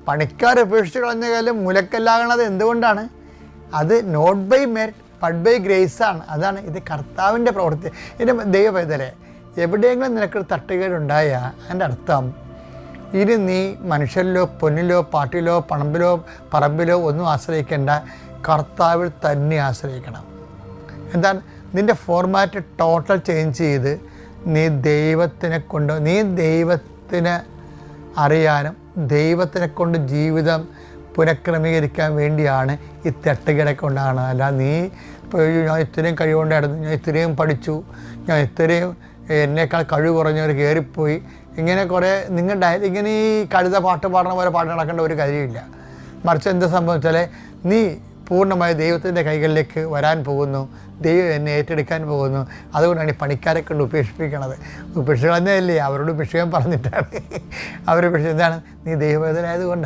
പണിക്കാർ ഉപേക്ഷിച്ച് കളഞ്ഞ കാലം മുലക്കല്ലാകണത് എന്തുകൊണ്ടാണ്? അത് not by merit but by ഗ്രേസാണ്. അതാണ് ഇത് കർത്താവിൻ്റെ പ്രവൃത്തി. ഇതിൻ്റെ ദൈവപൈതലെ, എവിടെയെങ്കിലും നിനക്കൊരു തട്ടുകേടുണ്ടായാൽ അതിൻ്റെ അർത്ഥം ഇനി നീ മനുഷ്യരിലോ പൊന്നിലോ പാട്ടിലോ പണമ്പിലോ പറമ്പിലോ ഒന്നും ആശ്രയിക്കേണ്ട, കർത്താവിൽ തന്നെ ആശ്രയിക്കണം. എന്താണ്? നിൻ്റെ ഫോർമാറ്റ് ടോട്ടൽ ചേഞ്ച് ചെയ്ത് നീ ദൈവത്തിനെ അറിയാനും ദൈവത്തിനെ കൊണ്ട് ജീവിതം പുനഃക്രമീകരിക്കാൻ വേണ്ടിയാണ് ഈ തട്ടുകേടൊക്കെ ഉണ്ടാകുന്നത്. അല്ല നീ ഇപ്പോൾ ഞാൻ ഇത്രയും കഴിവുകൊണ്ടായിരുന്നു, ഞാൻ ഇത്രയും പഠിച്ചു, ഞാൻ ഇത്രയും എന്നേക്കാൾ കഴിവ് കുറഞ്ഞവർ കയറിപ്പോയി, ഇങ്ങനെ കുറേ ഇങ്ങനെ ഈ കഴുത പാട്ട് പാടുന്ന പോലെ പാട്ട് നടക്കേണ്ട ഒരു കാര്യമില്ല. മറിച്ച് എന്ത് സംഭവിച്ചാൽ നീ പൂർണ്ണമായ ദൈവത്തിൻ്റെ കൈകളിലേക്ക് വരാൻ പോകുന്നു, ദൈവം എന്നെ ഏറ്റെടുക്കാൻ പോകുന്നു. അതുകൊണ്ടാണ് ഈ പണിക്കാരെ കൊണ്ട് ഉപേക്ഷിപ്പിക്കണത്. ഉപേക്ഷിച്ച് കളഞ്ഞതല്ലേ, അവരോട് വിഷയം പറഞ്ഞിട്ടാണ് അവർ. എന്താണ്? നീ ദൈവവേദനായതുകൊണ്ടാണ്.